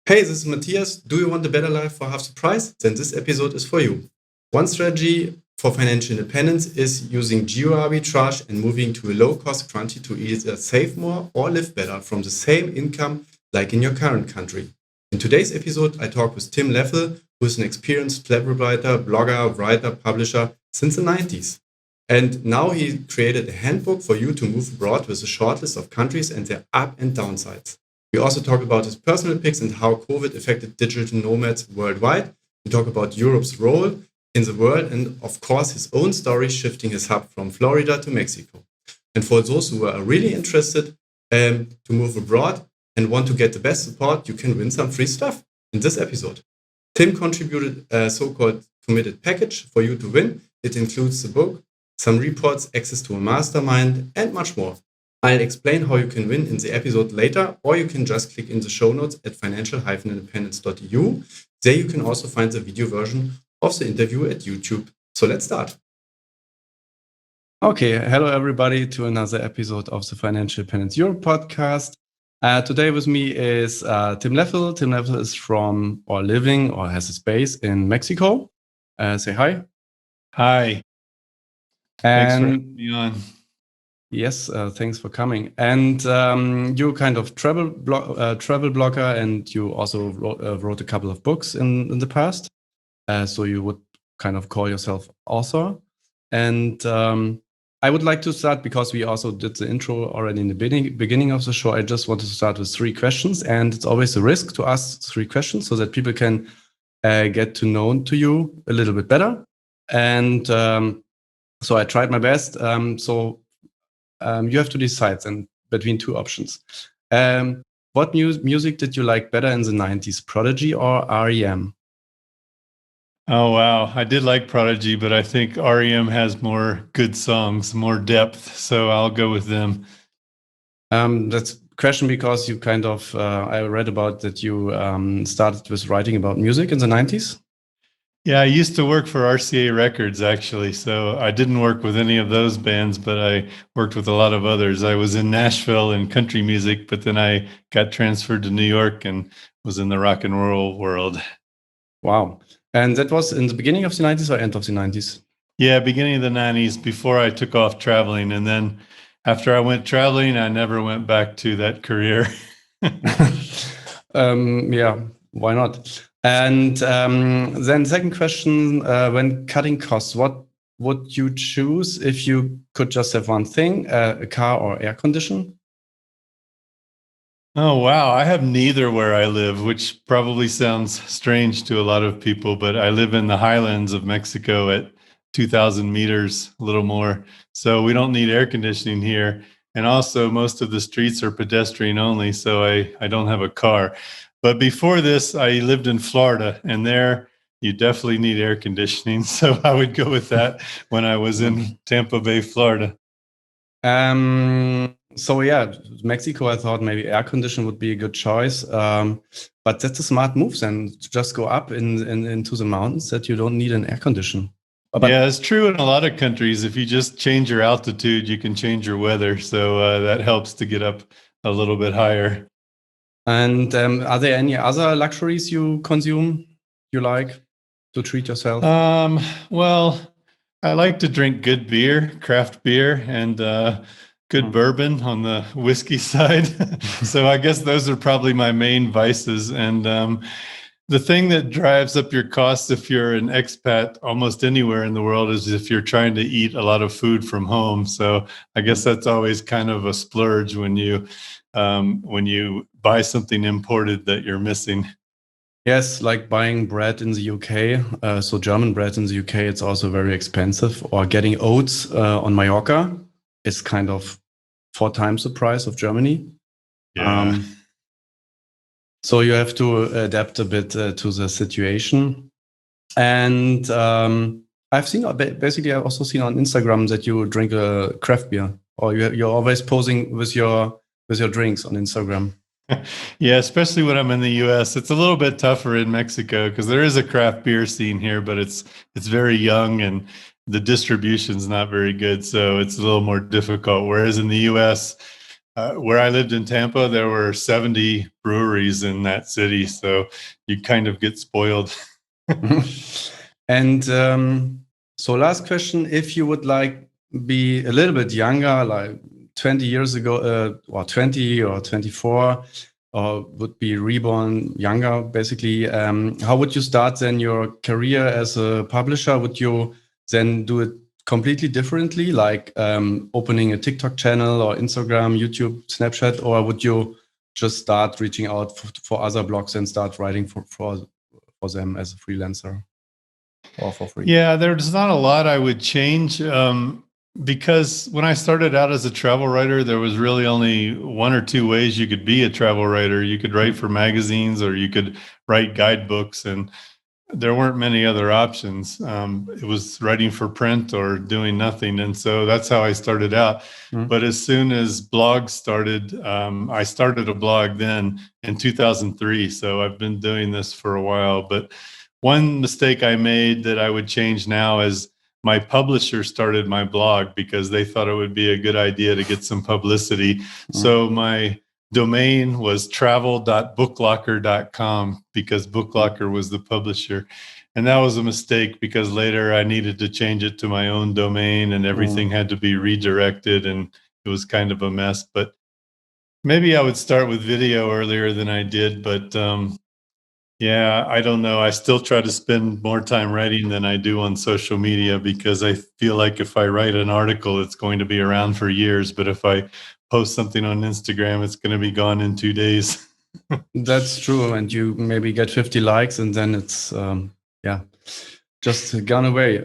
Hey, this is Matthias. Do you want a better life for half the price? Then this episode is for you. One strategy for financial independence is using geo-arbitrage and moving to a low-cost country to either save more or live better from the same income like in your current country. In today's episode, I talk with Tim Leffel, who is an experienced travel writer, blogger, writer, publisher since the 90s. And now he created a handbook for you to move abroad with a short list of countries and their up and downsides. We also talk about his personal picks and how COVID affected digital nomads worldwide. We talk about Europe's role in the world and, of course, his own story shifting his hub from Florida to Mexico. And for those who are really interested to move abroad and want to get the best support, you can win some free stuff in this episode. Tim contributed a so-called committed package for you to win. It includes the book, some reports, access to a mastermind, and much more. I'll explain how you can win in the episode later, or you can just click in the show notes at financial-independence.eu. There you can also find the video version of the interview at YouTube. So let's start. Okay, hello everybody to another episode of the Financial Independence Europe podcast. Today with me is Tim Leffel. Tim Leffel is from or living or has a space in Mexico. Say hi. Hi. Thanks for having me on. Yes, thanks for coming. And you're kind of travel blogger, and you also wrote a couple of books in the past. So you would kind of call yourself author. And I would like to start, because we also did the intro already in the beginning of the show. I just wanted to start with 3 questions, and it's always a risk to ask 3 questions so that people can get to know you a little bit better. And so I tried my best. You have to decide then between 2 options. What music did you like better in the 90s, Prodigy or REM? Oh, wow. I did like Prodigy, but I think REM has more good songs, more depth. So I'll go with them. That's a question because you kind of, I read about that you started with writing about music in the 90s. Yeah, I used to work for RCA Records, actually. So I didn't work with any of those bands, but I worked with a lot of others. I was in Nashville in country music, but then I got transferred to New York and was in the rock and roll world. Wow. And that was in the beginning of the 90s or end of the 90s? Yeah, beginning of the 90s, before I took off traveling. And then after I went traveling, I never went back to that career. Yeah, why not? And then second question, when cutting costs, what would you choose if you could just have one thing, a car or air condition? Oh, wow. I have neither where I live, which probably sounds strange to a lot of people, but I live in the highlands of Mexico at 2,000 meters, a little more. So we don't need air conditioning here. And also most of the streets are pedestrian only, so I don't have a car. But before this, I lived in Florida, and there you definitely need air conditioning. So I would go with that when I was in Tampa Bay, Florida. So yeah, Mexico, I thought maybe air condition would be a good choice. But that's a smart move then, to just go up into the mountains that you don't need an air condition. But yeah, it's true in a lot of countries. If you just change your altitude, you can change your weather. So that helps to get up a little bit higher. And are there any other luxuries you consume, you like to treat yourself? Well, I like to drink good beer, craft beer, and good bourbon on the whiskey side. So I guess those are probably my main vices. And the thing that drives up your costs if you're an expat almost anywhere in the world is if you're trying to eat a lot of food from home. So I guess that's always kind of a splurge when you buy something imported that you're missing. Yes, like buying bread in the UK. So German bread in the UK, it's also very expensive. Or getting oats on Mallorca is kind of 4 times the price of Germany. Yeah. So you have to adapt a bit to the situation. And I've seen, basically, I've also seen on Instagram that you drink a craft beer, or you're always posing with your drinks on Instagram. Yeah, especially when I'm in the US. It's a little bit tougher in Mexico because there is a craft beer scene here, but it's very young and the distribution's not very good. So it's a little more difficult. Whereas in the US, where I lived in Tampa, there were 70 breweries in that city. So you kind of get spoiled. And so last question, if you would like be a little bit younger, like 20 years ago, or 20 or 24, or would be reborn younger, basically, how would you start then your career as a publisher? Would you then do it completely differently, like opening a TikTok channel or Instagram, YouTube, Snapchat, or would you just start reaching out for other blogs and start writing for them as a freelancer or for free? Yeah, there's not a lot I would change, because when I started out as a travel writer, there was really only one or two ways you could be a travel writer. You could write for magazines, or you could write guidebooks, and there weren't many other options. It was writing for print or doing nothing. And so that's how I started out. But as soon as blogs started, I started a blog then in 2003. So I've been doing this for a while. But one mistake I made that I would change now is my publisher started my blog because they thought it would be a good idea to get some publicity. So my domain was travel.booklocker.com because Booklocker was the publisher. And that was a mistake because later I needed to change it to my own domain and everything had to be redirected, and it was kind of a mess. But maybe I would start with video earlier than I did. But yeah, I don't know. I still try to spend more time writing than I do on social media because I feel like if I write an article, it's going to be around for years. But if I post something on Instagram, it's going to be gone in 2 days. That's true. And you maybe get 50 likes and then it's, just gone away.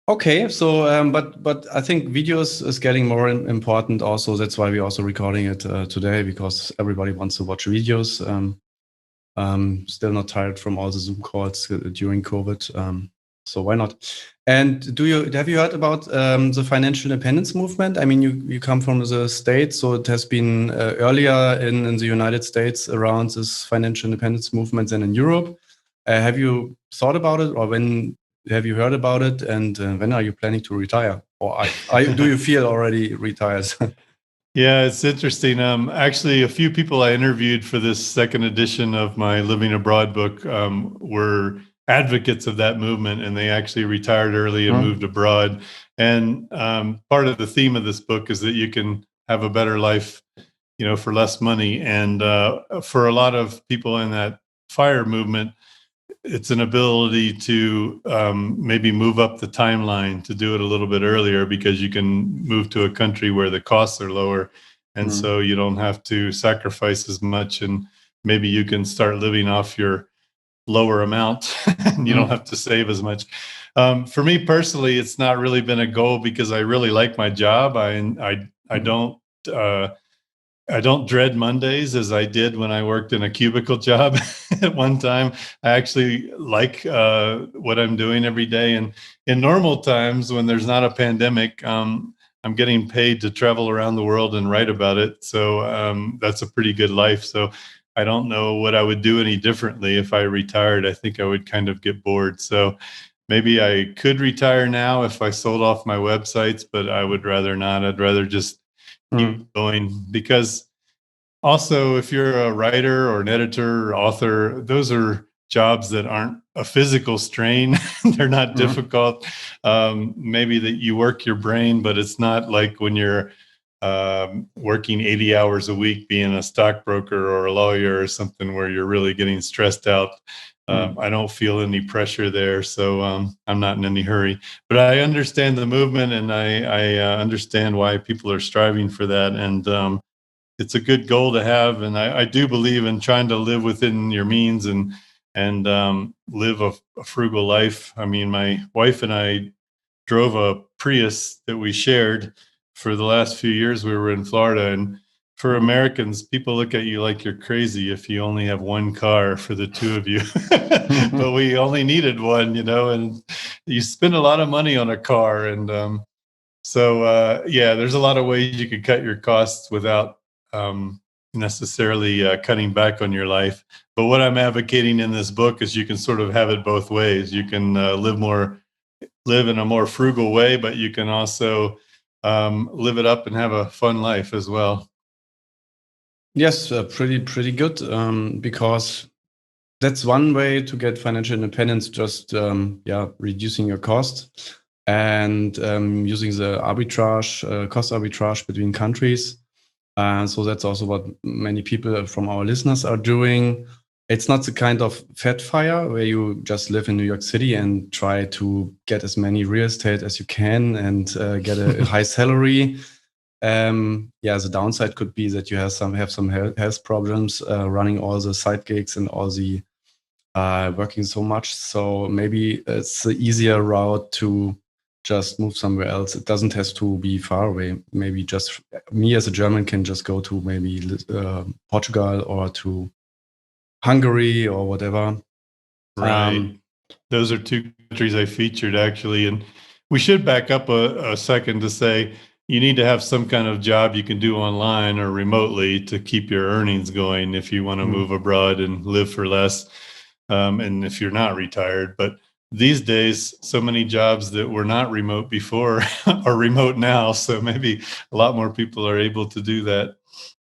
Okay, so but I think videos is getting more important also. That's why we're also recording it today, because everybody wants to watch videos. Still not tired from all the Zoom calls during COVID. So why not? And have you heard about the financial independence movement? I mean, you come from the States, so it has been earlier in the United States around this financial independence movement than in Europe. Have you thought about it, or when have you heard about it? And when are you planning to retire? Or do you feel already retired? Yeah, it's interesting. Actually, a few people I interviewed for this second edition of my Living Abroad book were advocates of that movement, and they actually retired early and moved abroad. And part of the theme of this book is that you can have a better life, for less money. And for a lot of people in that FIRE movement, it's an ability to maybe move up the timeline to do it a little bit earlier, because you can move to a country where the costs are lower. And so you don't have to sacrifice as much, and maybe you can start living off your lower amount and you don't have to save as much. For me personally, it's not really been a goal because I really like my job. I don't dread Mondays as I did when I worked in a cubicle job at one time. I actually like what I'm doing every day. And in normal times, when there's not a pandemic, I'm getting paid to travel around the world and write about it. So that's a pretty good life. So I don't know what I would do any differently if I retired. I think I would kind of get bored. So maybe I could retire now if I sold off my websites, but I would rather not. I'd rather just keep going, because also if you're a writer or an editor or author, those are jobs that aren't a physical strain. They're not difficult. Maybe that you work your brain, but it's not like when you're working 80 hours a week being a stockbroker or a lawyer or something where you're really getting stressed out. I don't feel any pressure there, so I'm not in any hurry. But I understand the movement, and I understand why people are striving for that, and it's a good goal to have. And I do believe in trying to live within your means and live a frugal life. I mean, my wife and I drove a Prius that we shared for the last few years. We were in Florida, and for Americans, people look at you like you're crazy if you only have one car for the two of you. But we only needed one, and you spend a lot of money on a car. And there's a lot of ways you could cut your costs without necessarily cutting back on your life. But what I'm advocating in this book is you can sort of have it both ways. You can live in a more frugal way, but you can also live it up and have a fun life as well. Yes, pretty good, because that's one way to get financial independence, just reducing your cost and using the arbitrage, cost arbitrage between countries. So that's also what many people from our listeners are doing. It's not the kind of fat fire where you just live in New York City and try to get as many real estate as you can and get a high salary. The downside could be that you have some health problems running all the side gigs and all the working so much. So maybe it's the easier route to just move somewhere else. It doesn't have to be far away. Maybe just me as a German can just go to maybe Portugal or to Hungary or whatever. Right. Those are two countries I featured actually. And we should back up a second to say you need to have some kind of job you can do online or remotely to keep your earnings going if you want to move abroad and live for less. And if you're not retired, but these days, so many jobs that were not remote before are remote now. So maybe a lot more people are able to do that.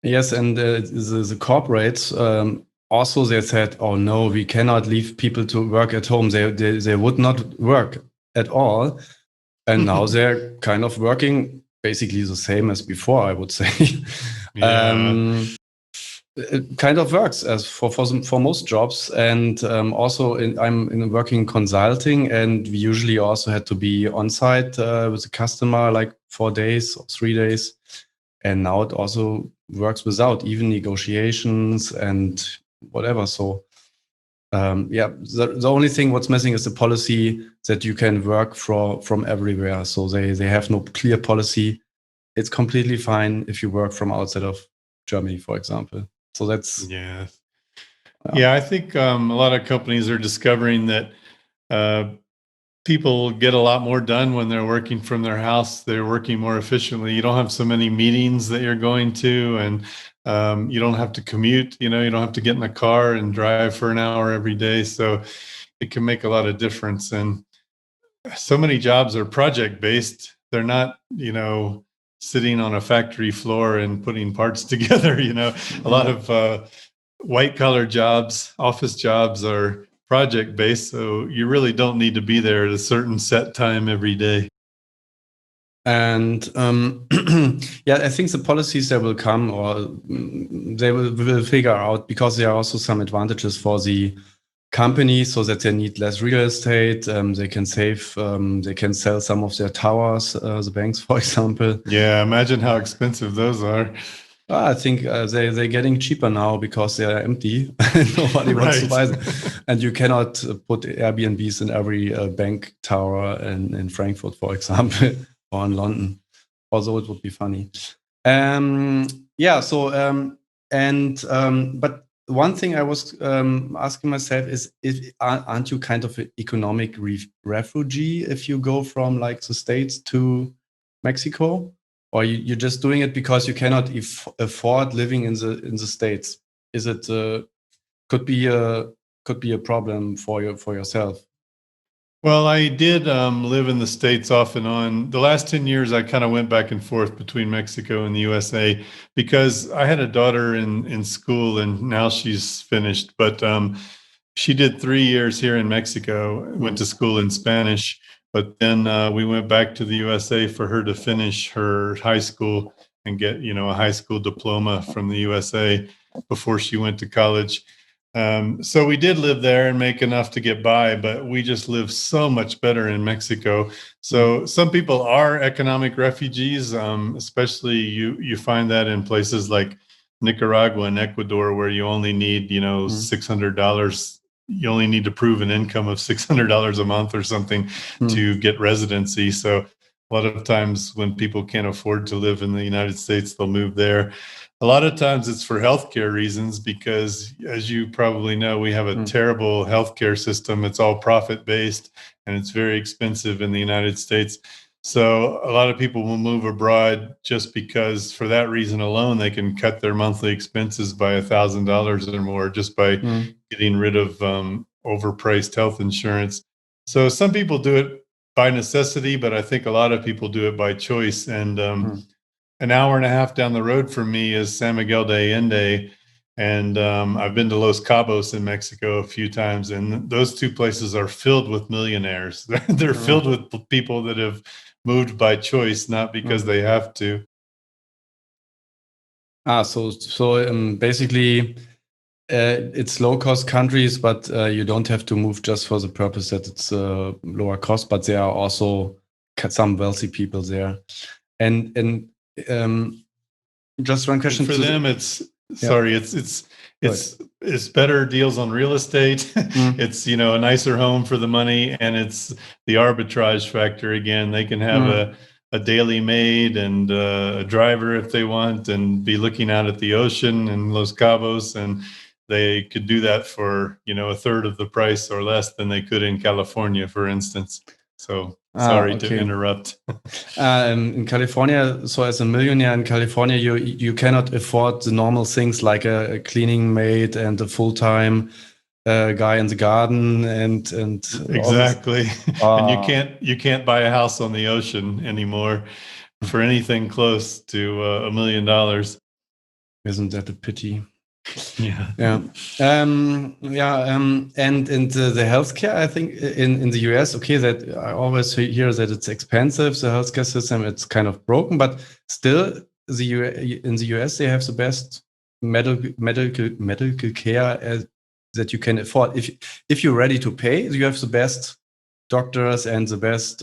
Yes, and the corporates also they said, "Oh no, we cannot leave people to work at home. They would not work at all." And now they're kind of working basically the same as before, I would say. Yeah. It kind of works as for most jobs, and also I'm in working consulting, and we usually also had to be on site with the customer like 4 days or 3 days, and now it also works without even negotiations and whatever. So the only thing what's missing is the policy that you can work from everywhere. So they have no clear policy. It's completely fine if you work from outside of Germany, for example. So that's I think a lot of companies are discovering that people get a lot more done when they're working from their house. They're working more efficiently. You don't have so many meetings that you're going to, and you don't have to commute. You don't have to get in a car and drive for an hour every day. So it can make a lot of difference. And so many jobs are project based. They're not, sitting on a factory floor and putting parts together. A lot of white collar jobs, office jobs are project based. So you really don't need to be there at a certain set time every day. And I think the policies that will come, or they will figure out, because there are also some advantages for the companies, so that they need less real estate. They can save, they can sell some of their towers, the banks, for example. Yeah, imagine how expensive those are. I think they're getting cheaper now because they are empty. Nobody wants to buy them. And you cannot put Airbnbs in every bank tower in Frankfurt, for example, or in London, although it would be funny. But one thing I was asking myself is aren't you kind of an economic refugee if you go from like the States to Mexico? Or you're just doing it because you cannot afford living in the States? Is it could be a problem for yourself? Well, I did live in the States off and on. The last 10 years, I kind of went back and forth between Mexico and the USA because I had a daughter in school and now she's finished. But she did 3 years here in Mexico, went to school in Spanish. But then we went back to the USA for her to finish her high school and get, a high school diploma from the USA before she went to college. So we did live there and make enough to get by, but we just live so much better in Mexico. So some people are economic refugees, especially you find that in places like Nicaragua and Ecuador, where you only need, $600. You only need to prove an income of $600 a month or something to get residency. So a lot of times when people can't afford to live in the United States, they'll move there. A lot of times it's for healthcare reasons because, as you probably know, we have a terrible healthcare system. It's all profit-based and it's very expensive in the United States. So a lot of people will move abroad just because for that reason alone, they can cut their monthly expenses by $1,000 or more just by getting rid of overpriced health insurance. So some people do it by necessity, but I think a lot of people do it by choice. And an hour and a half down the road from me is San Miguel de Allende. And I've been to Los Cabos in Mexico a few times, and those two places are filled with millionaires. They're filled with people that have moved by choice, not because they have to. So basically, it's low-cost countries, but you don't have to move just for the purpose that it's lower cost. But there are also some wealthy people there, and just one question for them. It's better deals on real estate. It's a nicer home for the money, and it's the arbitrage factor again. They can have a daily maid and a driver if they want, and be looking out at the ocean in Los Cabos, and they could do that for a third of the price or less than they could in California, for instance. So sorry to interrupt. In California, so as a millionaire in California, you cannot afford the normal things like a cleaning maid and a full-time guy in the garden and exactly. And you can't buy a house on the ocean anymore for anything close to $1 million. Isn't that a pity? Yeah. And in the healthcare, I think in the US, that I always hear that it's expensive. The healthcare system, it's kind of broken, but still in the US, they have the best medical care that you can afford. If you're ready to pay, you have the best doctors and the best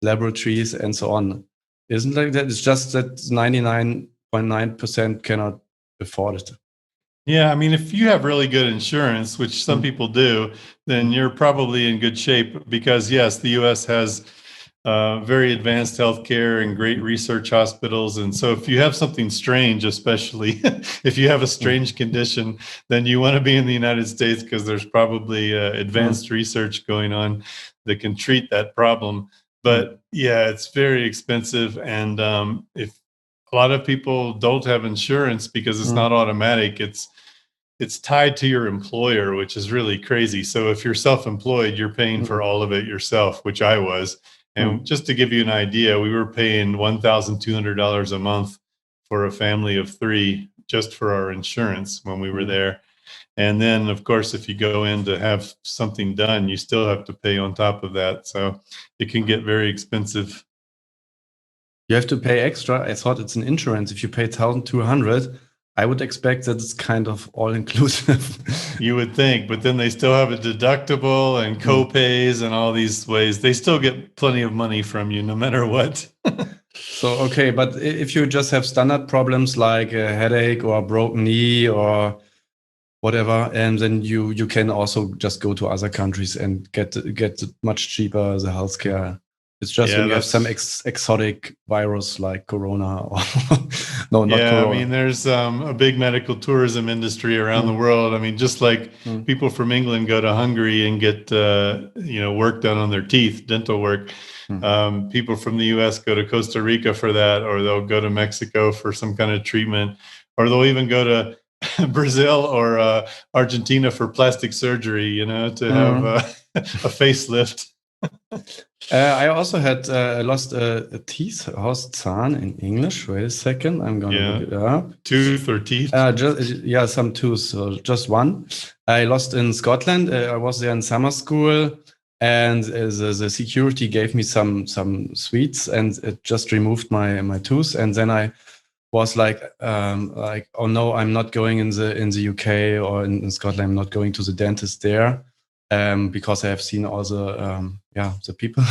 laboratories and so on. Isn't like that? It's just that 99.9% cannot afford it. Yeah, I mean, if you have really good insurance, which some people do, then you're probably in good shape because, yes, the U.S. has very advanced healthcare and great research hospitals. And so if you have something strange, especially if you have a strange condition, then you want to be in the United States because there's probably advanced research going on that can treat that problem. But yeah, it's very expensive. And if a lot of people don't have insurance because it's not automatic, it's tied to your employer, which is really crazy. So if you're self-employed, you're paying for all of it yourself, which I was. And just to give you an idea, we were paying $1,200 a month for a family of 3 just for our insurance when we were there. And then, of course, if you go in to have something done, you still have to pay on top of that. So it can get very expensive. You have to pay extra. I thought it's an insurance. If you pay $1,200, I would expect that it's kind of all-inclusive. You would think, but then they still have a deductible and co-pays and all these ways. They still get plenty of money from you no matter what. So, but if you just have standard problems like a headache or a broken knee or whatever, and then you can also just go to other countries and get much cheaper the healthcare. It's just when you have some exotic virus like Corona or no, not Corona. I mean, there's a big medical tourism industry around the world. I mean, just like people from England go to Hungary and get work done on their teeth, dental work. People from the US go to Costa Rica for that, or they'll go to Mexico for some kind of treatment, or they'll even go to Brazil or Argentina for plastic surgery, to have a facelift. I also had lost a teeth. How's Zahn in English? Wait a second, I'm gonna look it up. Tooth or teeth? Some tooth. So just one. I lost in Scotland. I was there in summer school, and the security gave me some sweets, and it just removed my tooth. And then I was like, oh no, I'm not going in the UK or in Scotland. I'm not going to the dentist there. Because I have seen all the people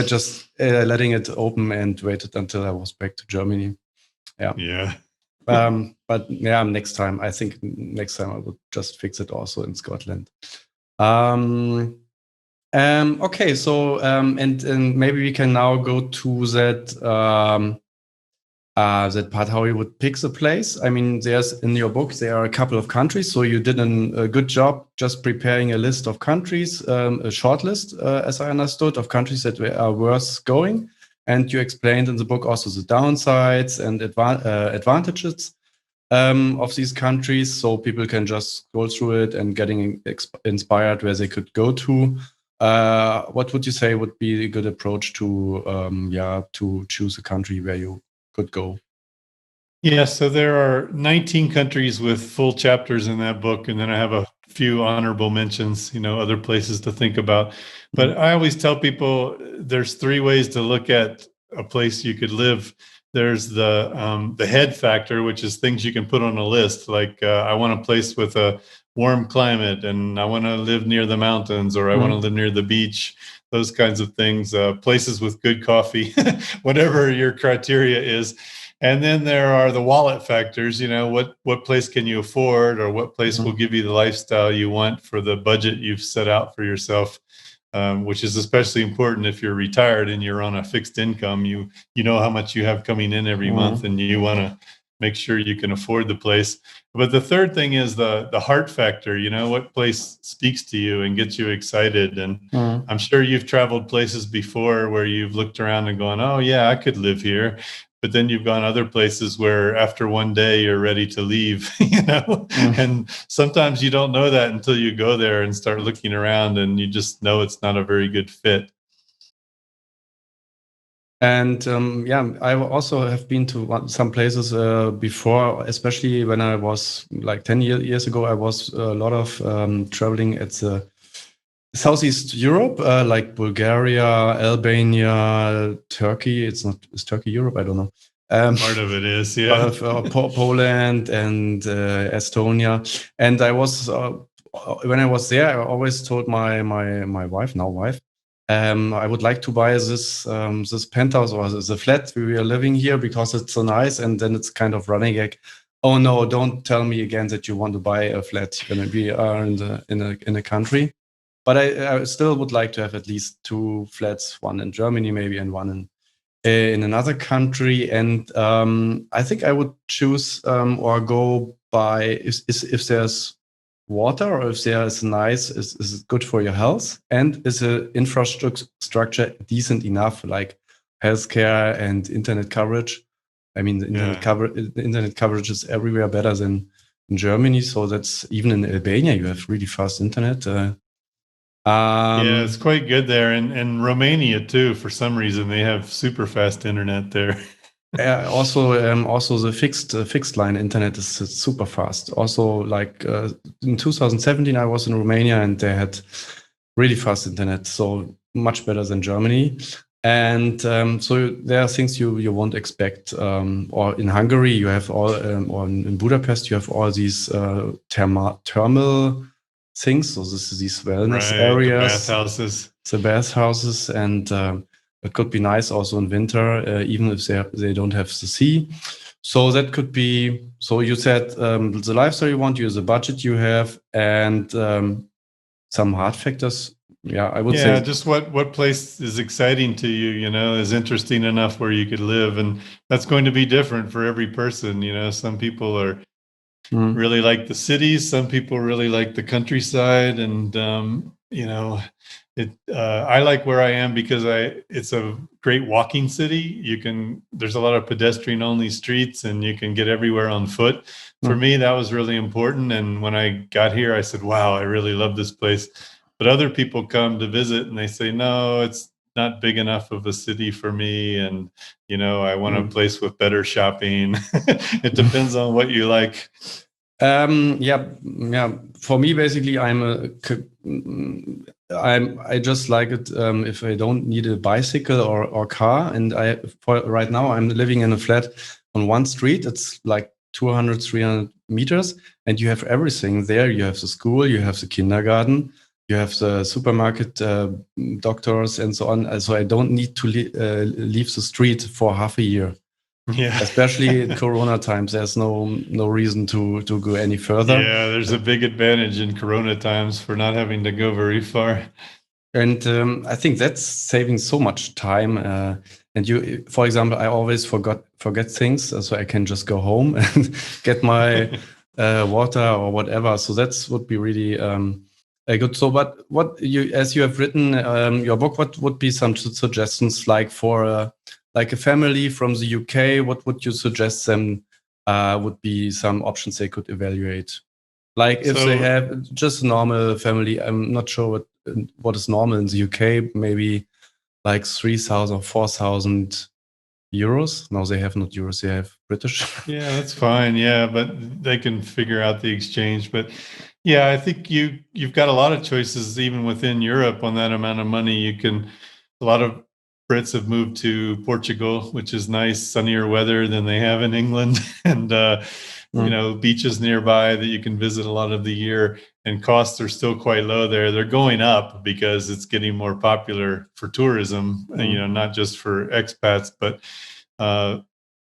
just letting it open and waited until I was back to Germany. But next time I would just fix it also in Scotland. Okay, so and maybe we can now go to that part how you would pick the place. I mean, in your book there are a couple of countries, so you did a good job just preparing a list of countries, a short list, as I understood, of countries that are worth going, and you explained in the book also the downsides and advantages of these countries, so people can just go through it and getting inspired where they could go to. what would you say would be a good approach to to choose a country where you could go? Yeah, so there are 19 countries with full chapters in that book, and then I have a few honorable mentions, other places to think about. But I always tell people there's 3 ways to look at a place you could live. There's the head factor, which is things you can put on a list, like I want a place with a warm climate, and I want to live near the mountains, or I want to live near the beach, those kinds of things, places with good coffee, whatever your criteria is. And then there are the wallet factors, what place can you afford, or what place will give you the lifestyle you want for the budget you've set out for yourself, which is especially important if you're retired and you're on a fixed income. You know how much you have coming in every month, and you want to make sure you can afford the place. But the third thing is the heart factor, what place speaks to you and gets you excited. And I'm sure you've traveled places before where you've looked around and gone, oh yeah, I could live here. But then you've gone other places where after one day you're ready to leave, and sometimes you don't know that until you go there and start looking around, and you just know it's not a very good fit. And I also have been to some places before, especially when I was like 10 years ago. I was a lot of traveling at the Southeast Europe, like Bulgaria, Albania, Turkey. Is Turkey Europe? I don't know. Part of it is, yeah. Poland and Estonia. And I was when I was there, I always told my wife, now wife, I would like to buy this penthouse or the flat we are living here because it's so nice. And then it's kind of running like, oh no, don't tell me again that you want to buy a flat when we are in a country. But I still would like to have at least 2 flats, one in Germany maybe and one in another country. And I think I would choose or go by if there's water, or if there is is it good for your health, and is the infrastructure decent enough, like healthcare and internet coverage. I mean, the internet coverage is everywhere better than in Germany. So that's even in Albania, you have really fast internet. Yeah, it's quite good there. And Romania too, for some reason, they have super fast internet there. Also the fixed line internet is super fast. Also, like in 2017, I was in Romania and they had really fast internet, so much better than Germany. And so there are things you won't expect. Or in Hungary, you have all, or in Budapest, you have all these thermal things. So this is these wellness areas, the bathhouses, and it could be nice also in winter, even if they don't have the sea. So that could be. So you said the lifestyle you want, the budget you have, and some hard factors. Yeah, I would say. Yeah, just what place is exciting to you, is interesting enough where you could live. And that's going to be different for every person. Some people are really like the cities. Some people really like the countryside. And, I like where I am because it's a great walking city. There's a lot of pedestrian only streets and you can get everywhere on foot. For me, that was really important. And when I got here, I said, wow, I really love this place. But other people come to visit and they say, no, it's not big enough of a city for me. And, I want a place with better shopping. It depends on what you like. For me, basically, I just like it if I don't need a bicycle or car. And right now I'm living in a flat on one street. It's like 200, 300 meters, and you have everything there. You have the school, you have the kindergarten, you have the supermarket, doctors, and so on. So I don't need to leave the street for half a year. Yeah, especially in Corona times, there's no reason to go any further. Yeah, there's a big advantage in Corona times for not having to go very far. And I think that's saving so much time. And you, for example, I always forget things, so I can just go home and get my water or whatever. So that's would be really good. So, but as you have written your book, what would be some suggestions like for like a family from the UK? What would you suggest them would be some options they could evaluate? Like if they have just a normal family, I'm not sure what is normal in the UK, maybe like 3,000 or 4,000 euros. No, they have not euros, they have British. Yeah, that's fine. Yeah, but they can figure out the exchange. But yeah, I think you've got a lot of choices even within Europe on that amount of money. A lot of Brits have moved to Portugal, which is nice, sunnier weather than they have in England, and beaches nearby that you can visit a lot of the year. And costs are still quite low there. They're going up because it's getting more popular for tourism. Not just for expats, but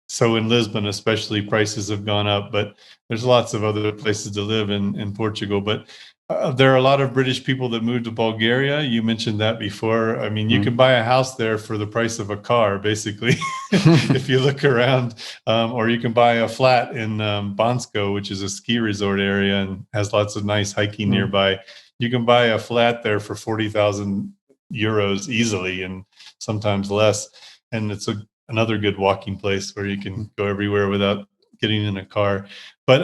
so in Lisbon, especially, prices have gone up, but there's lots of other places to live in Portugal. But there are a lot of British people that moved to Bulgaria. You mentioned that before. I mean, you can buy a house there for the price of a car, basically, if you look around. Or you can buy a flat in Bansko, which is a ski resort area and has lots of nice hiking nearby. You can buy a flat there for 40,000 euros easily, and sometimes less. And it's another good walking place where you can go everywhere without getting in a car. But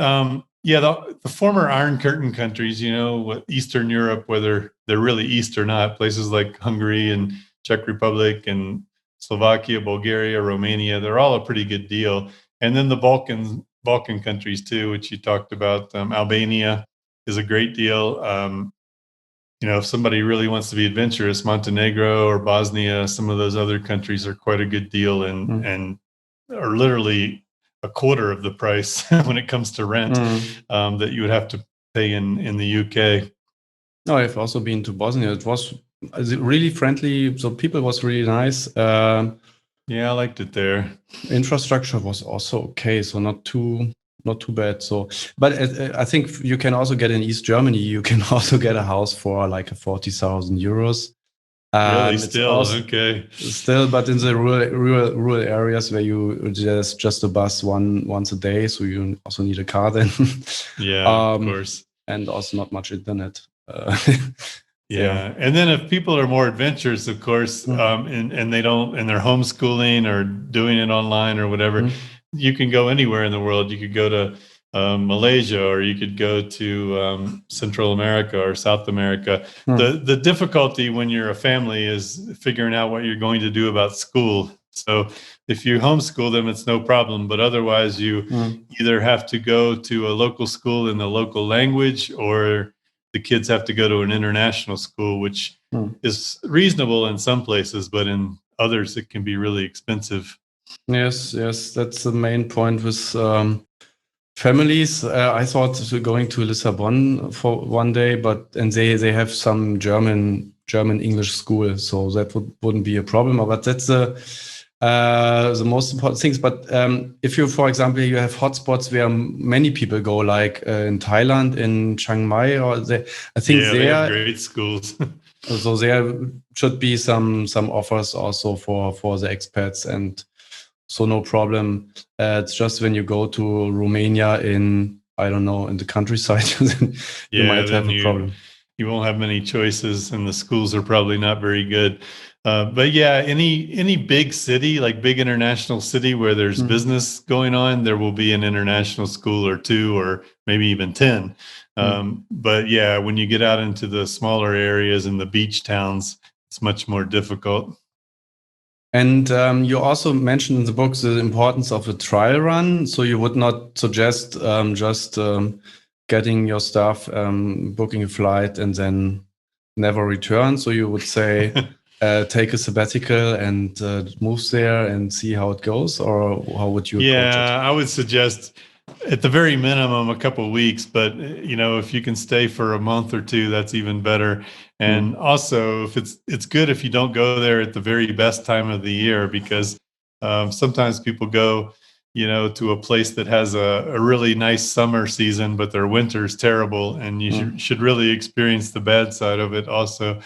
the former Iron Curtain countries, Eastern Europe, whether they're really East or not, places like Hungary and Czech Republic and Slovakia, Bulgaria, Romania, they're all a pretty good deal. And then the Balkan countries too, which you talked about. Albania is a great deal. If somebody really wants to be adventurous, Montenegro or Bosnia, some of those other countries are quite a good deal and are literally a quarter of the price when it comes to rent that you would have to pay in the UK. No, I've also been to Bosnia. It was really friendly. So people was really nice. Yeah, I liked it there. Infrastructure was also okay. So not too bad. So, but I think you can also get in East Germany. You can also get a house for like 40,000 euros. Really, still okay. Still, but in the rural areas where you just a bus once a day, so you also need a car then. Yeah, of course, and also not much internet. Yeah, and then if people are more adventurous, of course, and they don't, and they're homeschooling or doing it online or whatever, you can go anywhere in the world. You could go to Malaysia, or you could go to Central America or South America. The difficulty when you're a family is figuring out what you're going to do about school. So if you homeschool them, it's no problem. But otherwise, you either have to go to a local school in the local language, or the kids have to go to an international school, which is reasonable in some places, but in others, it can be really expensive. Yes, that's the main point with families. I thought going to Lisbon for one day, and they have some German English school, so that wouldn't be a problem. But that's the most important things. But if you, for example, you have hotspots where many people go, like in Thailand, in Chiang Mai, or I think they have great schools. So there should be some offers also for the expats, and so no problem. It's just when you go to Romania in the countryside, you might have a problem. You won't have many choices, and the schools are probably not very good. But yeah, any big city, like big international city where there's business going on, there will be an international school or two, or maybe even 10. But yeah, when you get out into the smaller areas and the beach towns, it's much more difficult. And you also mentioned in the book the importance of a trial run. So you would not suggest just getting your stuff, booking a flight, and then never return. So you would say take a sabbatical and move there and see how it goes, or how would you approach it? Yeah, I would suggest at the very minimum a couple of weeks, but if you can stay for a month or two, that's even better. And also, if it's good if you don't go there at the very best time of the year, because sometimes people go to a place that has a really nice summer season, but their winter is terrible, and you should really experience the bad side of it also.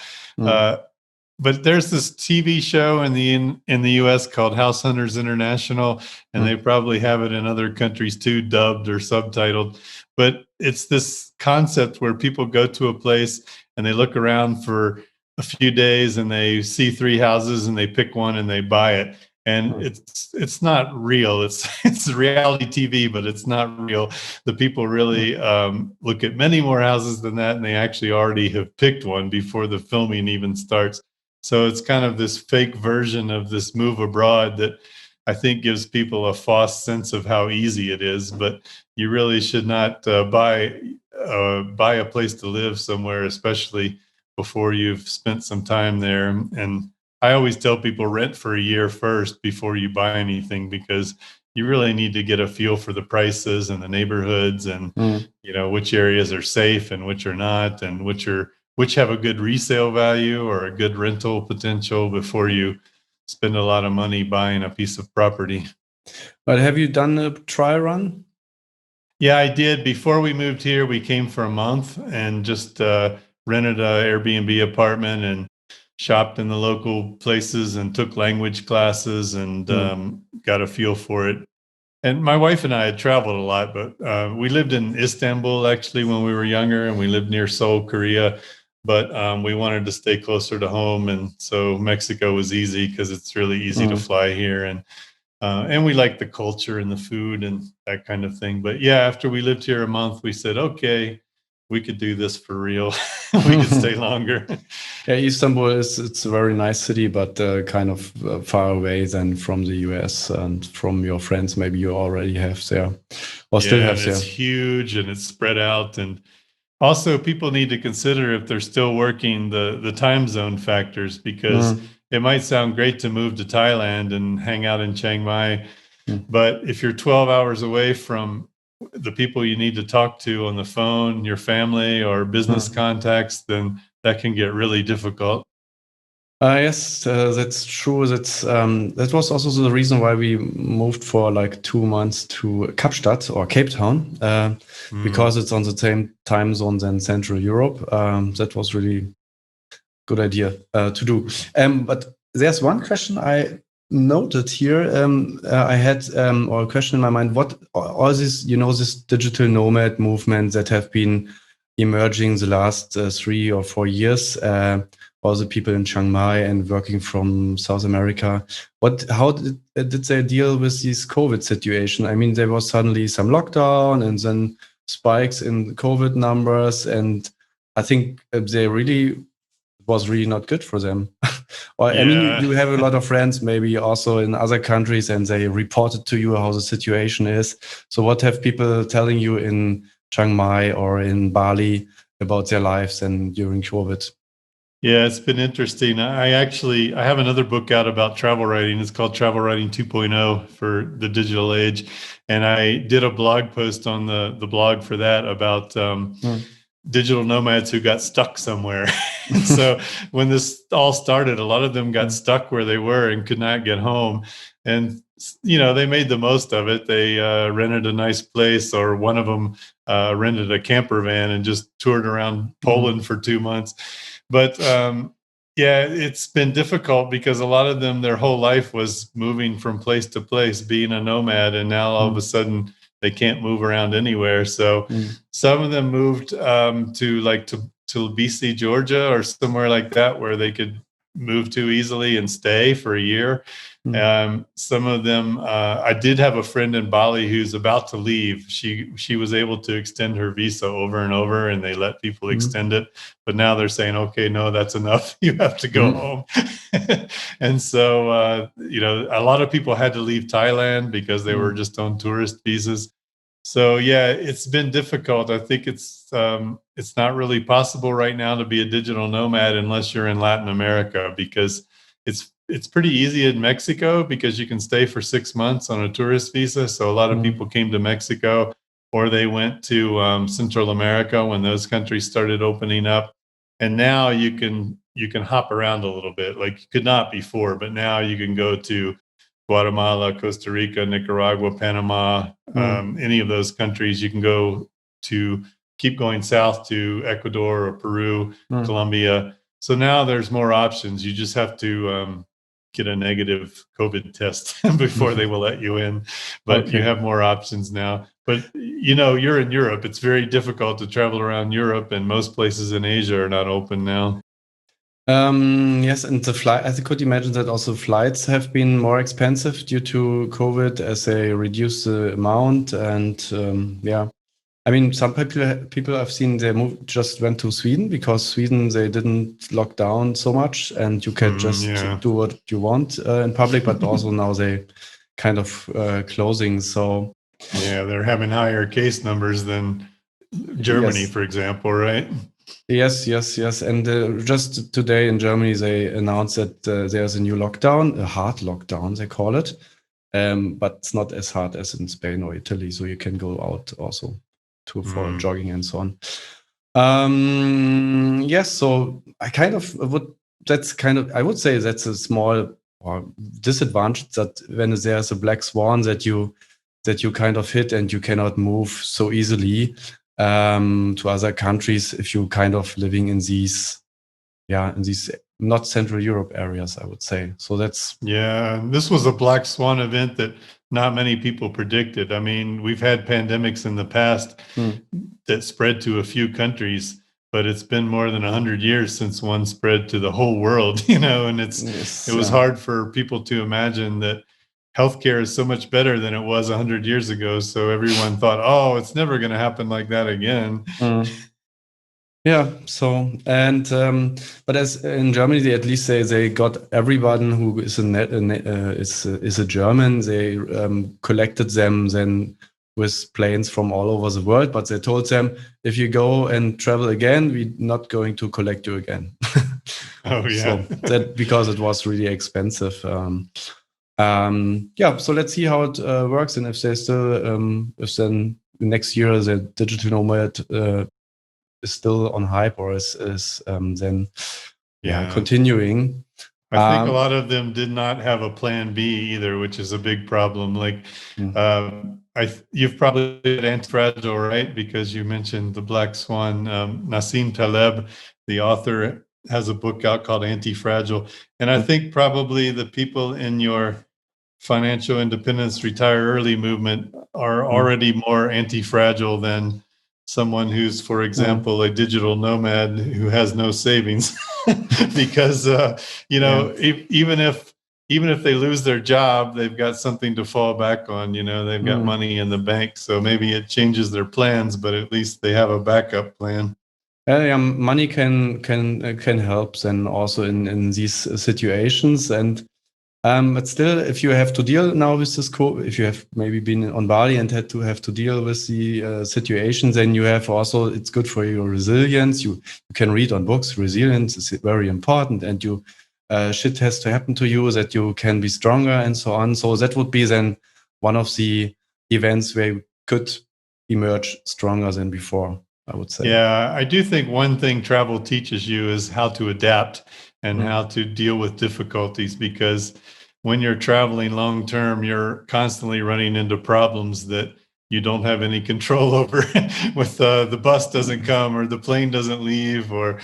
But there's this TV show in the US called House Hunters International, and they probably have it in other countries too, dubbed or subtitled. But it's this concept where people go to a place and they look around for a few days and they see 3 houses and they pick one and they buy it. And it's not real. It's reality TV, but it's not real. The people really look at many more houses than that, and they actually already have picked one before the filming even starts. So it's kind of this fake version of this move abroad that I think gives people a false sense of how easy it is. But you really should not buy a place to live somewhere, especially before you've spent some time there. And I always tell people rent for a year first before you buy anything, because you really need to get a feel for the prices and the neighborhoods, and which areas are safe and which are not, and which have a good resale value or a good rental potential before you spend a lot of money buying a piece of property. But have you done a trial run? Yeah, I did. Before we moved here, we came for a month and just rented an Airbnb apartment and shopped in the local places and took language classes and got a feel for it. And my wife and I had traveled a lot, but we lived in Istanbul actually when we were younger, and we lived near Seoul, Korea. But we wanted to stay closer to home, and so Mexico was easy because it's really easy to fly here, and we like the culture and the food and that kind of thing. But yeah, after we lived here a month, we said, okay, we could do this for real. We could stay longer. Yeah, Istanbul it's a very nice city, but kind of far away than from the US and from your friends. Maybe you already have there, or still have there. It's huge and it's spread out, and also people need to consider, if they're still working, the time zone factors, because it might sound great to move to Thailand and hang out in Chiang Mai, but if you're 12 hours away from the people you need to talk to on the phone, your family or business contacts, then that can get really difficult. Yes, that's true. That was also the reason why we moved for like 2 months to Kapstadt or Cape Town, because it's on the same time zone than Central Europe. That was really good idea to do. But there's one question I noted here. I had or a question in my mind. What all this, this digital nomad movement that have been emerging the last 3 or 4 years. All the people in Chiang Mai and working from South America. How did they deal with this COVID situation? I mean, there was suddenly some lockdown and then spikes in COVID numbers, and I think was really not good for them. I mean, you have a lot of friends maybe also in other countries, and they reported to you how the situation is. So what have people telling you in Chiang Mai or in Bali about their lives and during COVID? Yeah, it's been interesting. I have another book out about travel writing. It's called Travel Writing 2.0 for the digital age. And I did a blog post on the blog for that about digital nomads who got stuck somewhere. So when this all started, a lot of them got stuck where they were and could not get home. And, they made the most of it. They rented a nice place, or one of them rented a camper van and just toured around Poland for 2 months. But it's been difficult because a lot of them, their whole life was moving from place to place, being a nomad, and now all of a sudden they can't move around anywhere. So some of them moved to BC, Georgia, or somewhere like that where they could move to easily and stay for a year. Some of them, I did have a friend in Bali who's about to leave. She was able to extend her visa over and over, and they let people extend it. But now they're saying, okay, no, that's enough. You have to go home. And so, a lot of people had to leave Thailand because they were just on tourist visas. So yeah, it's been difficult. I think it's not really possible right now to be a digital nomad unless you're in Latin America, because it's pretty easy in Mexico because you can stay for 6 months on a tourist visa. So a lot of people came to Mexico, or they went to Central America when those countries started opening up. And now you can hop around a little bit, like you could not before, but now you can go to Guatemala, Costa Rica, Nicaragua, Panama, any of those countries. You can go to keep going south to Ecuador or Peru, Colombia. So now there's more options. You just have to get a negative COVID test before they will let you in. But you have more options now. But, you're in Europe. It's very difficult to travel around Europe, and most places in Asia are not open now. Yes, and the flight, I could imagine that also flights have been more expensive due to COVID as they reduce the amount. And I mean, some people I've seen they just went to Sweden because Sweden they didn't lock down so much, and you can just do what you want in public. But also now they kind of closing. So yeah, they're having higher case numbers than Germany, for example, right? Yes. And just today in Germany, they announced that there's a new lockdown, a hard lockdown, they call it. But it's not as hard as in Spain or Italy. So you can go out also for jogging and so on. Yes. So I kind of I would say that's a small disadvantage that when there's a black swan that you kind of hit and you cannot move so easily to other countries if you kind of living in these not Central Europe areas, I would say. So that's this was a black swan event that not many people predicted. I mean, we've had pandemics in the past that spread to a few countries, but it's been more than 100 years since one spread to the whole world, and it was hard for people to imagine that healthcare is so much better than it was 100 years ago. So everyone thought, oh, it's never going to happen like that again. Yeah. So, and, but as in Germany, they at least say they got everyone who is a German. They collected them then with planes from all over the world, but they told them, if you go and travel again, we're not going to collect you again. Oh yeah. So that because it was really expensive. So let's see how it works, and if there's still, if then next year the digital nomad is still on hype or is then continuing. I think a lot of them did not have a plan B either, which is a big problem. Like you've probably read Anti-Fragile, right? Because you mentioned the Black Swan. Nassim Taleb, the author, has a book out called Anti-Fragile, and I think probably the people in your financial independence, retire early movement are already more anti-fragile than someone who's, for example, a digital nomad who has no savings, because even if they lose their job, they've got something to fall back on. They've got money in the bank, so maybe it changes their plans, but at least they have a backup plan. Money can help then also in these situations. And but still, if you have to deal now with this, if you have maybe been on Bali and have to deal with the situation, then you have also, it's good for your resilience. You can read on books. Resilience is very important, and you shit has to happen to you that you can be stronger and so on. So that would be then one of the events where you could emerge stronger than before, I would say. Yeah, I do think one thing travel teaches you is how to adapt and how to deal with difficulties, because when you're traveling long term, you're constantly running into problems that you don't have any control over. With the bus doesn't come, or the plane doesn't leave, or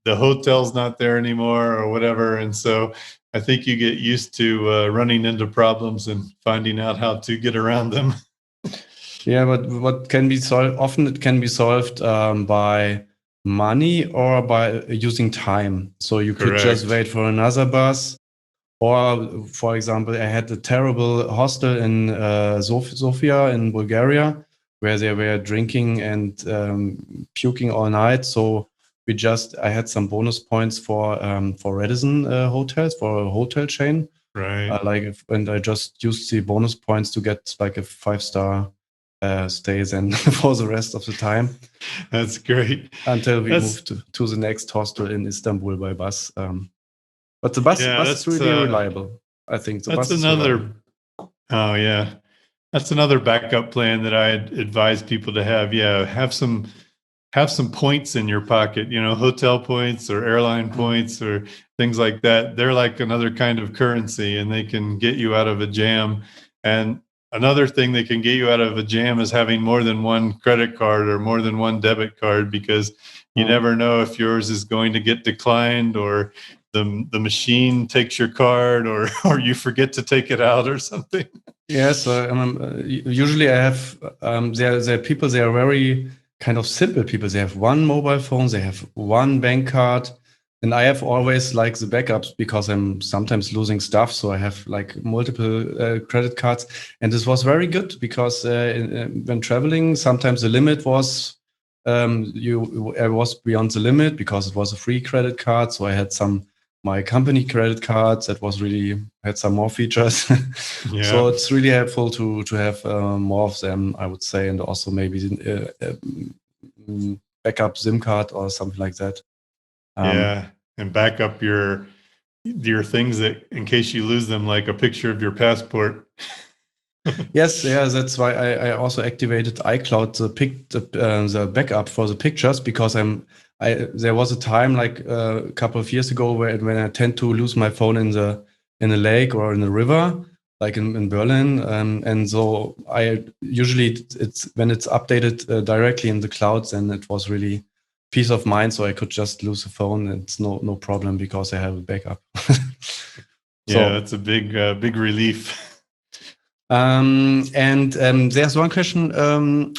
the hotel's not there anymore, or whatever. And so I think you get used to running into problems and finding out how to get around them. Yeah, but what can be solved? Often it can be solved by money or by using time. So you could just wait for another bus. Or, for example, I had a terrible hostel in Sofia in Bulgaria, where they were drinking and puking all night. So I had some bonus points for Radisson hotels, for a hotel chain. Right. And I just used the bonus points to get like a 5-star stays and for the rest of the time. That's great. Until we moved to the next hostel in Istanbul by bus. But the bus is really reliable. I think that's another. Oh yeah, that's another backup plan that I advise people to have. Yeah, have some points in your pocket. Hotel points or airline points or things like that. They're like another kind of currency, and they can get you out of a jam. And another thing that can get you out of a jam is having more than one credit card or more than one debit card, because you never know if yours is going to get declined, or the machine takes your card, or you forget to take it out or something. Yes, usually I have there are people, they are very kind of simple people. They have one mobile phone, they have one bank card, And I have always like the backups because I'm sometimes losing stuff. So I have like multiple credit cards. And this was very good because when traveling, sometimes the limit was I was beyond the limit because it was a free credit card. So I had my company credit cards that was really had some more features. Yeah. So it's really helpful to have more of them, I would say, and also maybe backup SIM card or something like that. Yeah, and back up your things that in case you lose them, like a picture of your passport. Yes, yeah, that's why I also activated iCloud the backup for the pictures because there was a time like a couple of years ago when I tend to lose my phone in a lake or in a river, like in Berlin, and so I usually it's when it's updated directly in the clouds, and it was really peace of mind, so I could just lose the phone. It's no problem because I have a backup. Yeah, that's a big relief. And there's one question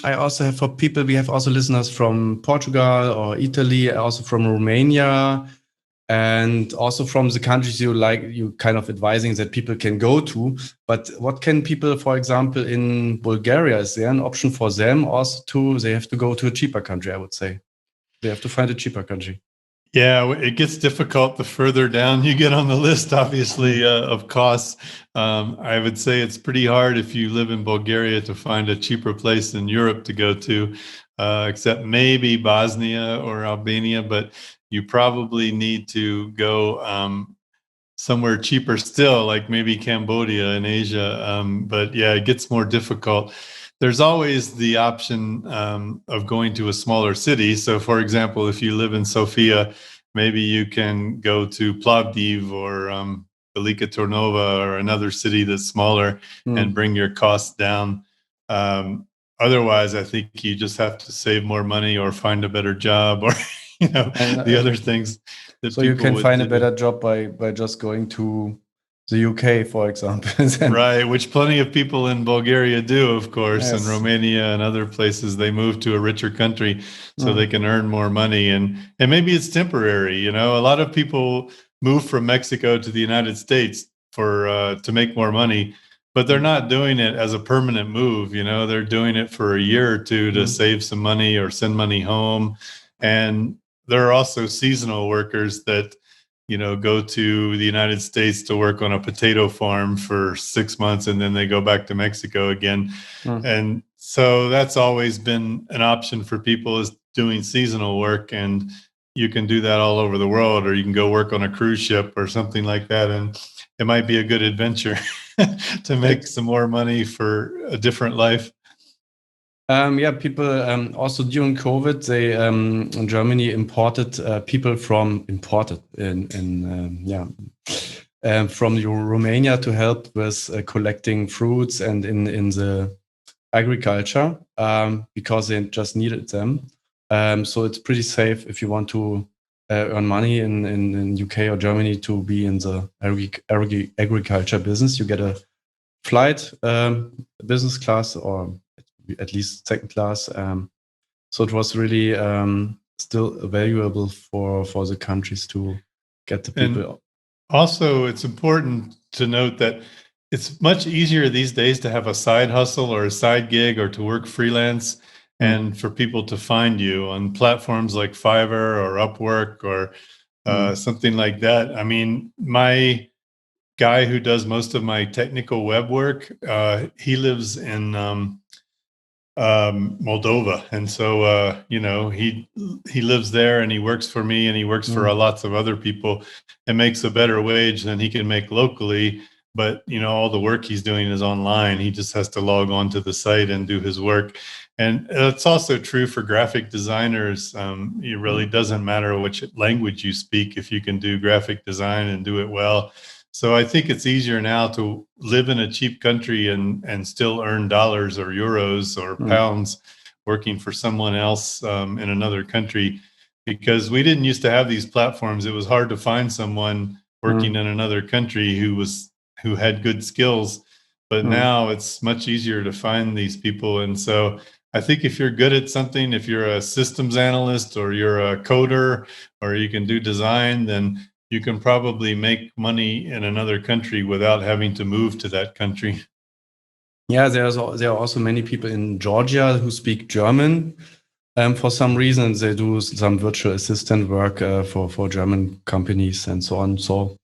I also have for people. We have also listeners from Portugal or Italy, also from Romania, and also from the countries you kind of advising that people can go to. But what can people, for example, in Bulgaria, is there an option for them also they have to go to a cheaper country, I would say. They have to find a cheaper country. Yeah, it gets difficult the further down you get on the list, obviously, of costs. I would say it's pretty hard if you live in Bulgaria to find a cheaper place in Europe to go to, except maybe Bosnia or Albania, but you probably need to go somewhere cheaper still, like maybe Cambodia in Asia. But yeah, it gets more difficult. There's always the option of going to a smaller city. So, for example, if you live in Sofia, maybe you can go to Plovdiv or Velika Turnova or another city that's smaller and bring your costs down. Otherwise, I think you just have to save more money or find a better job or the other things. So you can find a better job by just going to the UK, for example. Right, which plenty of people in Bulgaria do, of course, Yes. and Romania and other places. They move to a richer country so they can earn more money, and maybe it's temporary. A lot of people move from Mexico to the United States to make more money, but they're not doing it as a permanent move. They're doing it for a year or two to save some money or send money home, and there are also seasonal workers that go to the United States to work on a potato farm for 6 months, and then they go back to Mexico again. And so that's always been an option for people, is doing seasonal work. And you can do that all over the world, or you can go work on a cruise ship or something like that. And it might be a good adventure to make some more money for a different life. People also during COVID, they in Germany imported people from Romania to help with collecting fruits and in the agriculture because they just needed them. So it's pretty safe if you want to earn money in UK or Germany to be in the agriculture business. You get a flight, business class, or at least second class. So it was really still valuable for the countries to get the people. And also, it's important to note that it's much easier these days to have a side hustle or a side gig or to work freelance and for people to find you on platforms like Fiverr or Upwork or something like that. I mean, my guy who does most of my technical web work, he lives in Moldova, and so he lives there and he works for me and he works for lots of other people and makes a better wage than he can make locally. But all the work he's doing is online. He just has to log on to the site and do his work. And it's also true for graphic designers. It really doesn't matter which language you speak if you can do graphic design and do it well. So I think it's easier now to live in a cheap country and still earn dollars or euros or pounds working for someone else in another country, because we didn't used to have these platforms. It was hard to find someone working in another country who had good skills, but now it's much easier to find these people. And so I think if you're good at something, if you're a systems analyst or you're a coder or you can do design, then you can probably make money in another country without having to move to that country. Yeah, there are also many people in Georgia who speak German. For some reason, they do some virtual assistant work for German companies and so on. So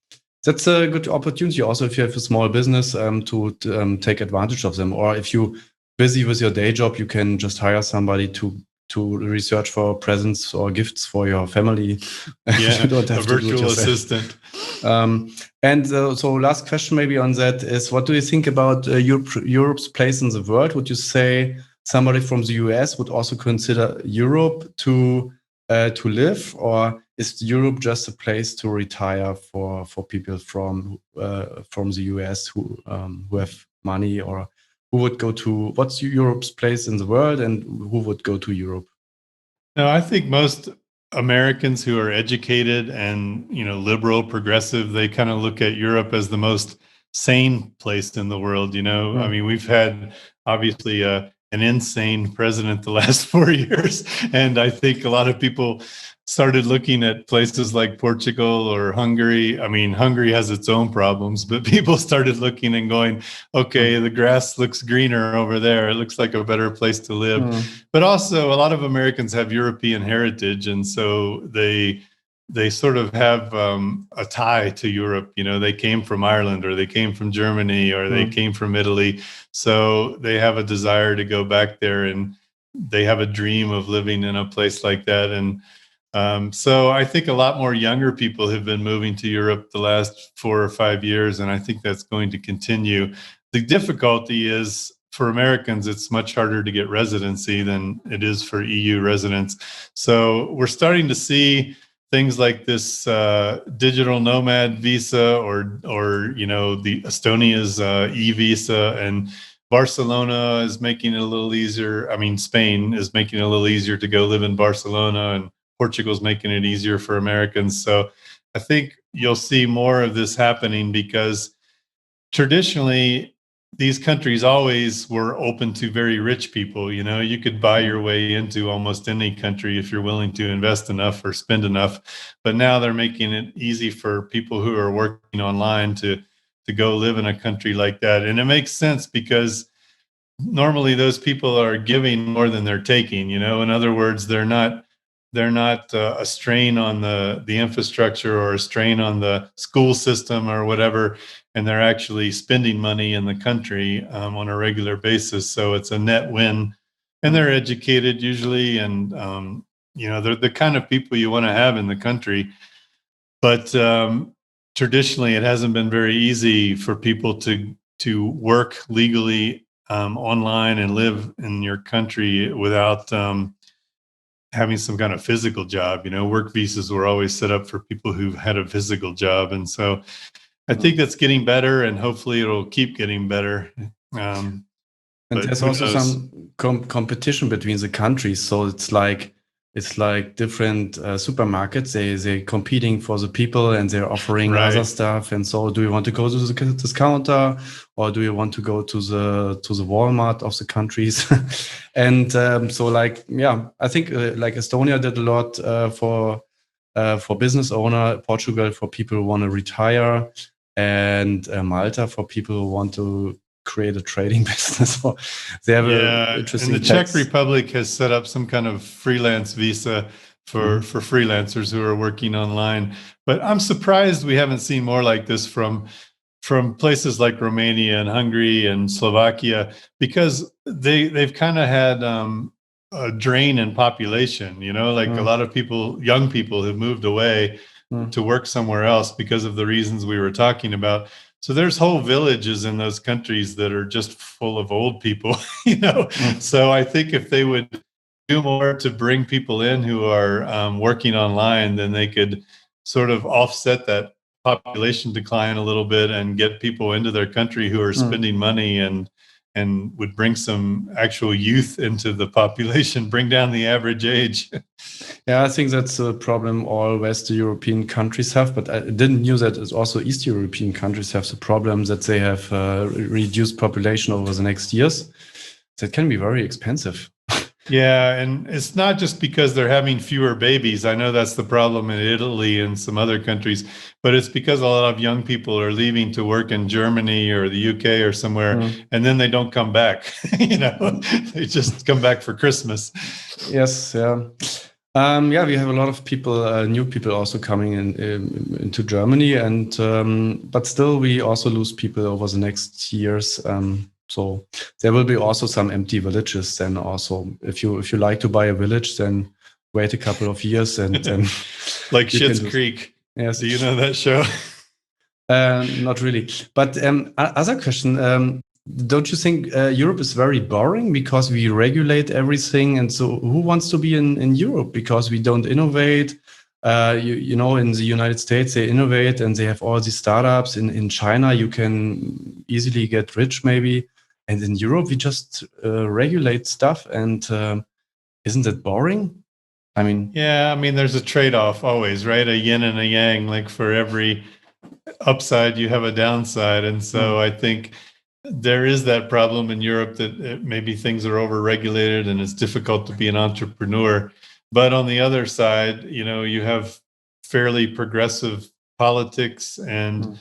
that's a good opportunity. Also, if you have a small business, to take advantage of them, or if you're busy with your day job, you can just hire somebody to research for presents or gifts for your family. Yeah, you don't have a to do it virtual yourself. assistant. So last question maybe on that is, what do you think about Europe's place in the world? Would you say somebody from the US would also consider Europe to live, or is Europe just a place to retire for people from the US who have money, or who would go to, what's Europe's place in the world and who would go to Europe? No, I think most Americans who are educated and, liberal, progressive, they kind of look at Europe as the most sane place in the world. I mean, we've had obviously an insane president the last 4 years, and I think a lot of people started looking at places like Portugal or Hungary. I mean, Hungary has its own problems, but people started looking and going, okay, the grass looks greener over there. It looks like a better place to live. But also a lot of Americans have European heritage. And so they sort of have a tie to Europe. They came from Ireland, or they came from Germany, or they came from Italy. So they have a desire to go back there, and they have a dream of living in a place like that. And so I think a lot more younger people have been moving to Europe the last 4 or 5 years, and I think that's going to continue. The difficulty is, for Americans, it's much harder to get residency than it is for EU residents. So we're starting to see things like this digital nomad visa, or the Estonia's e-visa, and Barcelona is making it a little easier. I mean, Spain is making it a little easier to go live in Barcelona, and Portugal's making it easier for Americans. So I think you'll see more of this happening, because traditionally these countries always were open to very rich people. You could buy your way into almost any country if you're willing to invest enough or spend enough. But now they're making it easy for people who are working online to go live in a country like that. And it makes sense, because normally those people are giving more than they're taking. In other words, they're not a strain on the infrastructure, or a strain on the school system or whatever, and they're actually spending money in the country on a regular basis. So it's a net win, and they're educated usually, and they're the kind of people you want to have in the country. But traditionally, it hasn't been very easy for people to work legally online and live in your country without having some kind of physical job. Work visas were always set up for people who had a physical job. And so I think that's getting better, and hopefully it'll keep getting better. And there's also some competition between the countries. So it's like different supermarkets. They're competing for the people, and they're offering other stuff. And so, do you want to go to the discounter, or do you want to go to the Walmart of the countries? And I think like Estonia did a lot for business owner, Portugal for people who want to retire, and Malta for people who want to create a trading business. They have an interesting. And the Czech Republic has set up some kind of freelance visa for freelancers who are working online. But I'm surprised we haven't seen more like this from places like Romania and Hungary and Slovakia, because they've kind of had a drain in population. A lot of young people have moved away to work somewhere else because of the reasons we were talking about. So there's whole villages in those countries that are just full of old people, So I think if they would do more to bring people in who are working online, then they could sort of offset that population decline a little bit and get people into their country who are spending money, and would bring some actual youth into the population, bring down the average age. Yeah, I think that's a problem all West European countries have, but I didn't know that it's also East European countries have the problem that they have reduced population over the next years. That can be very expensive. Yeah, and it's not just because they're having fewer babies. I know that's the problem in Italy and some other countries, but it's because a lot of young people are leaving to work in Germany or the UK or somewhere, and then they don't come back. They just come back for Christmas. Yes, yeah. Yeah, we have a lot of people, new people also coming into Germany, and but still we also lose people over the next years. So there will be also some empty villages. Then also, if you like to buy a village, then wait a couple of years and then like Schitt's Creek. Yes. Do you know that show? Not really. But other question. Don't you think Europe is very boring because we regulate everything? And so who wants to be in Europe because we don't innovate? You know, in the United States, they innovate and they have all these startups. In China, you can easily get rich maybe. And in Europe, we just regulate stuff. And isn't that boring? I mean, yeah, I mean, there's a trade-off always, right? A yin and a yang, like for every upside, you have a downside. And so I think there is that problem in Europe that maybe things are over-regulated and it's difficult to be an entrepreneur. But on the other side, you have fairly progressive politics and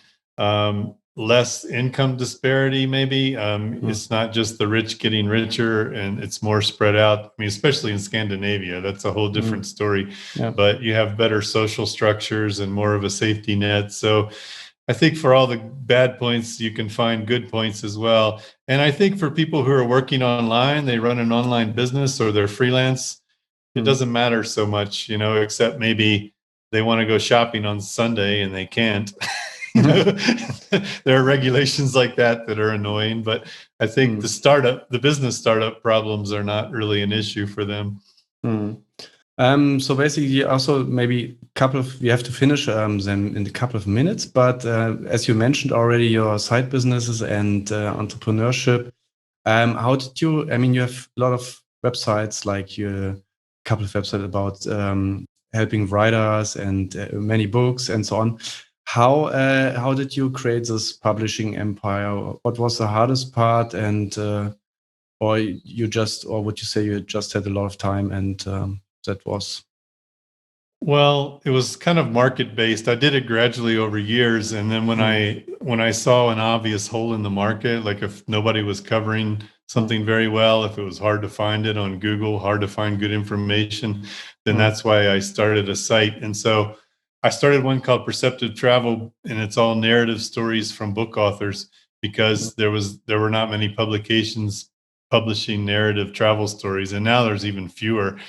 less income disparity, maybe. It's not just the rich getting richer and it's more spread out. I mean, especially in Scandinavia, that's a whole different story. Yeah. But you have better social structures and more of a safety net. So I think for all the bad points, you can find good points as well. And I think for people who are working online, they run an online business or they're freelance, it doesn't matter so much, except maybe they want to go shopping on Sunday and they can't. There are regulations like that are annoying, but I think the business startup problems are not really an issue for them. So basically, also maybe we have to finish them in a couple of minutes. But as you mentioned already, your side businesses and entrepreneurship. How did you? I mean, you have a lot of websites, like a couple of websites about helping writers and many books and so on. How did you create this publishing empire? What was the hardest part? And or would you say you just had a lot of time and that was? Well, it was kind of market based. I did it gradually over years, and then when I saw an obvious hole in the market, like if nobody was covering something very well, if it was hard to find it on Google, hard to find good information, then that's why I started a site. And so I started one called Perceptive Travel, and it's all narrative stories from book authors because there were not many publications publishing narrative travel stories, and now there's even fewer.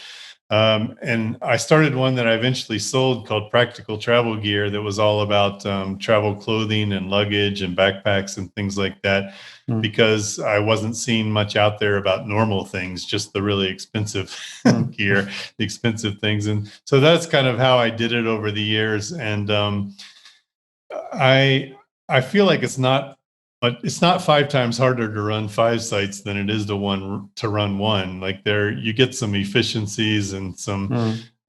And I started one that I eventually sold called Practical Travel Gear that was all about travel clothing and luggage and backpacks and things like that, because I wasn't seeing much out there about normal things, just the really expensive gear, the expensive things. And so that's kind of how I did it over the years. And I feel like it's not 5 times harder to run 5 sites than it is to run one. Like you get some efficiencies and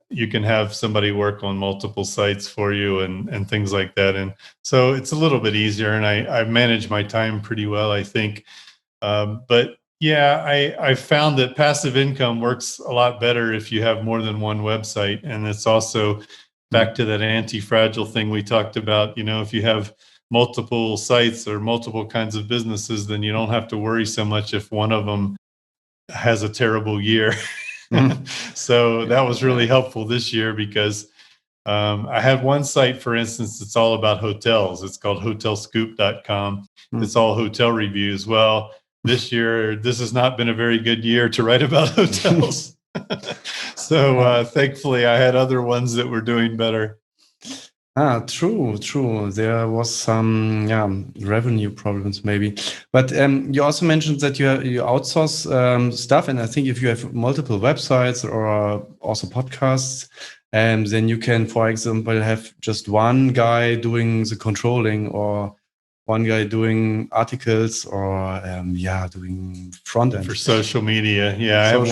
you can have somebody work on multiple sites for you and things like that. And so it's a little bit easier, and I manage my time pretty well, I think. But yeah, I found that passive income works a lot better if you have more than one website. And it's also back to that anti-fragile thing we talked about. If you have multiple sites or multiple kinds of businesses, then you don't have to worry so much if one of them has a terrible year. So that was really helpful this year because I had one site, for instance, it's all about hotels. It's called hotelscoop.com. It's all hotel reviews. Well, this year, this has not been a very good year to write about hotels. So thankfully, I had other ones that were doing better. True. There was some revenue problems maybe, but you also mentioned that you outsource stuff, and I think if you have multiple websites or also podcasts, then you can, for example, have just one guy doing the controlling or one guy doing articles or doing front end for social media. Yeah, I have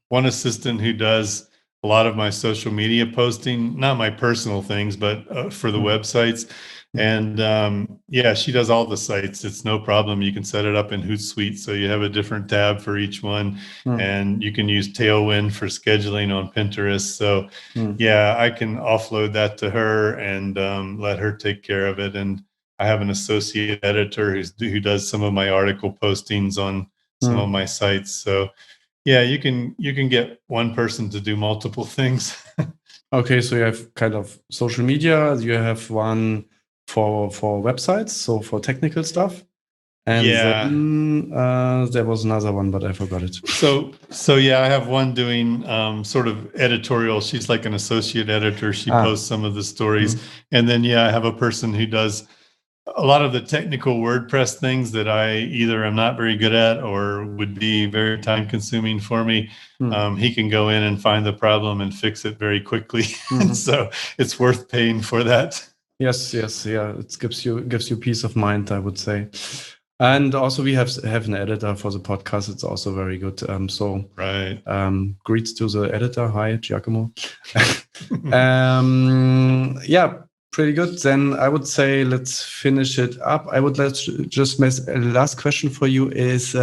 one assistant who does a lot of my social media posting, not my personal things, but for the websites. And yeah, she does all the sites. It's no problem. You can set it up in Hootsuite, so you have a different tab for each one, and you can use Tailwind for scheduling on Pinterest. So yeah, I can offload that to her and let her take care of it. And I have an associate editor who does some of my article postings on some of my sites. So yeah, you can get one person to do multiple things. Okay, so you have kind of social media. You have one for websites, so for technical stuff. And then there was another one, but I forgot it. So yeah, I have one doing sort of editorial. She's like an associate editor. She posts some of the stories. And then, yeah, I have a person who does a lot of the technical WordPress things that I either am not very good at or would be very time consuming for me. He can go in and find the problem and fix it very quickly. So it's worth paying for that. Yes, yeah. It gives you peace of mind, I would say. And also we have an editor for the podcast. It's also very good. So right. Greets to the editor. Hi, Giacomo. Yeah, pretty good. Then I would say let's finish it up. I would just last question for you is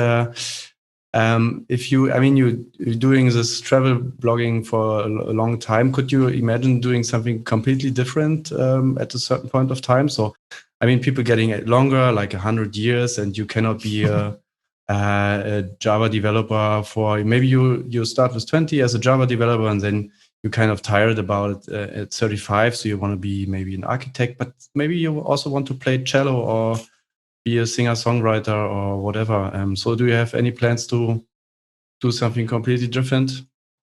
if you're doing this travel blogging for a long time, could you imagine doing something completely different at a certain point of time? So, I mean, people getting it longer, like 100 years, and you cannot be a Java developer for maybe you start with 20 as a Java developer, and then you're kind of tired about it at 35, so you want to be maybe an architect, but maybe you also want to play cello or be a singer-songwriter or whatever. So do you have any plans to do something completely different?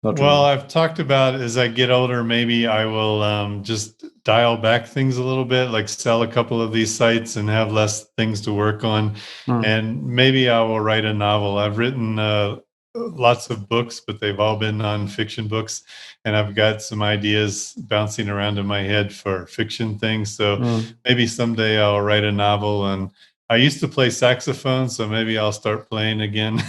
Well, I've talked about as I get older, maybe I will just dial back things a little bit, like sell a couple of these sites and have less things to work on. And maybe I will write a novel. I've written lots of books, but they've all been nonfiction books. And I've got some ideas bouncing around in my head for fiction things. So maybe someday I'll write a novel. And I used to play saxophone, so maybe I'll start playing again.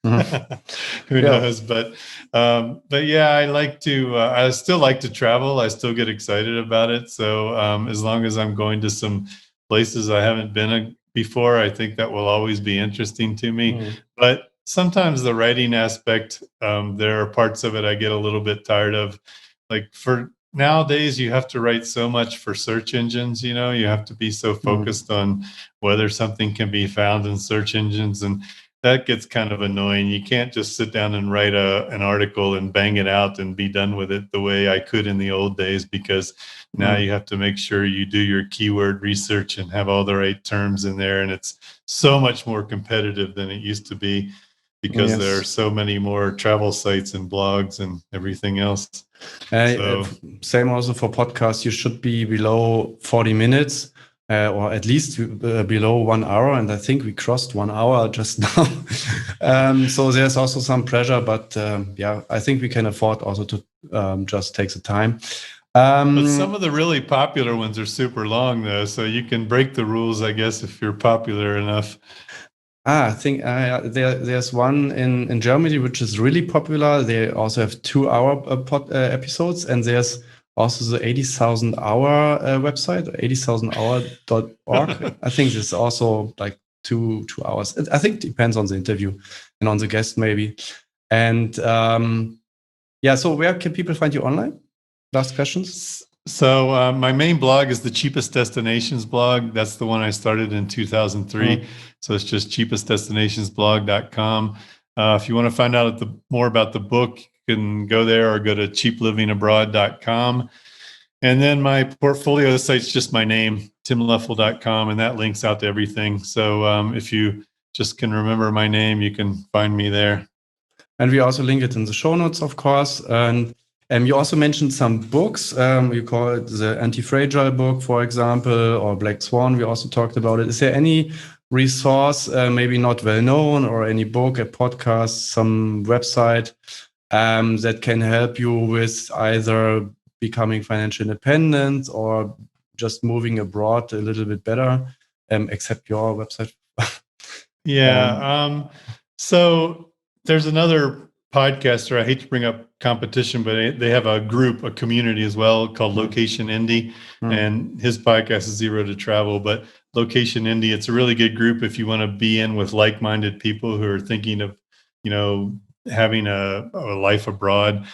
Who knows? But yeah, I still like to travel. I still get excited about it. So as long as I'm going to some places I haven't been before, I think that will always be interesting to me. But sometimes the writing aspect, there are parts of it I get a little bit tired of. Like for nowadays, you have to write so much for search engines. You have to be so focused on whether something can be found in search engines, and that gets kind of annoying. You can't just sit down and write an article and bang it out and be done with it the way I could in the old days, because now you have to make sure you do your keyword research and have all the right terms in there. And it's so much more competitive than it used to be, because there are so many more travel sites and blogs and everything else. Same also for podcasts. You should be below 40 minutes. Or at least below 1 hour, and I think we crossed 1 hour just now. So there's also some pressure, but yeah, I think we can afford also to just take the time. But some of the really popular ones are super long, though, so you can break the rules, I guess, if you're popular enough. I think there's one in Germany which is really popular. They also have 2-hour episodes, and there's also the 80,000 hour website, 80,000hour.org. I think it's also like two hours. I think it depends on the interview and on the guest maybe. And yeah, so where can people find you online? Last questions. So my main blog is the Cheapest Destinations blog. That's the one I started in 2003. So it's just cheapestdestinationsblog.com. If you want to find out more about the book, you can go there or go to cheaplivingabroad.com. And then my portfolio site's just my name, timleffel.com, and that links out to everything. So if you just can remember my name, you can find me there. And we also link it in the show notes, of course. And you also mentioned some books. You call it the Anti-Fragile book, for example, or Black Swan. We also talked about it. Is there any resource, maybe not well known, or any book, a podcast, some website that can help you with either becoming financially independent or just moving abroad a little bit better, except your website? Yeah. So there's another podcaster, I hate to bring up competition, but they have a group, a community as well called Location Indie, and his podcast is Zero to Travel. But Location Indie, it's a really good group if you want to be in with like-minded people who are thinking of, having a life abroad.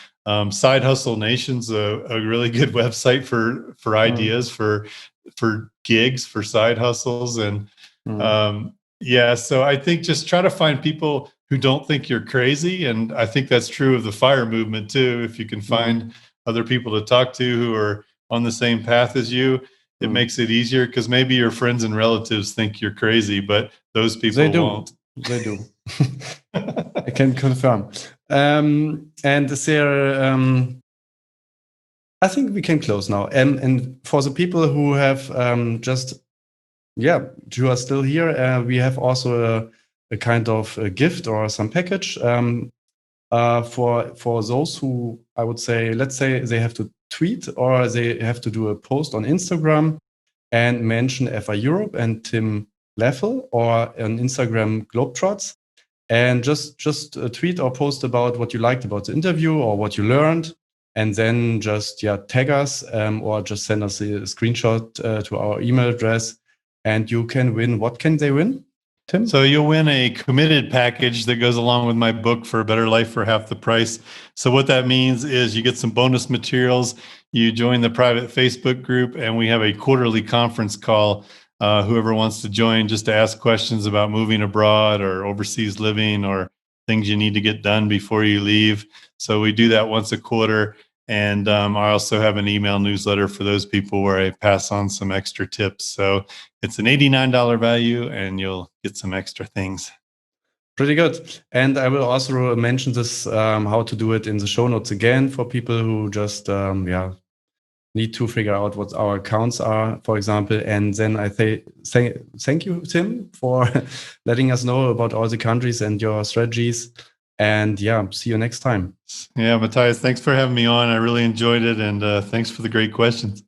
Side Hustle Nation's a really good website for ideas for gigs, for side hustles, and so I think just try to find people who don't think you're crazy, and I think that's true of the FIRE movement too. If you can find other people to talk to who are on the same path as you, it makes it easier, because maybe your friends and relatives think you're crazy, but those people won't. They do. I can confirm. And is there, I think we can close now. And for the people who have who are still here, we have also a kind of a gift or some package for those who, I would say, let's say they have to tweet or they have to do a post on Instagram and mention FI Europe and Tim Leffel, or on Instagram Globetrots, and just tweet or post about what you liked about the interview or what you learned, and then just tag us or just send us a screenshot to our email address, and you can win. What can they win, Tim? So you'll win a committed package that goes along with my book, For a Better Life for Half the Price. So what that means is you get some bonus materials, you join the private Facebook group, and we have a quarterly conference call. Whoever wants to join, just to ask questions about moving abroad or overseas living or things you need to get done before you leave. So we do that once a quarter. And I also have an email newsletter for those people where I pass on some extra tips. So it's an $89 value and you'll get some extra things. Pretty good. And I will also mention this, how to do it, in the show notes again, for people who just need to figure out what our accounts are, for example. And then I thank you, Tim, for letting us know about all the countries and your strategies. And see you next time. Yeah, Matthias, thanks for having me on. I really enjoyed it. And thanks for the great questions.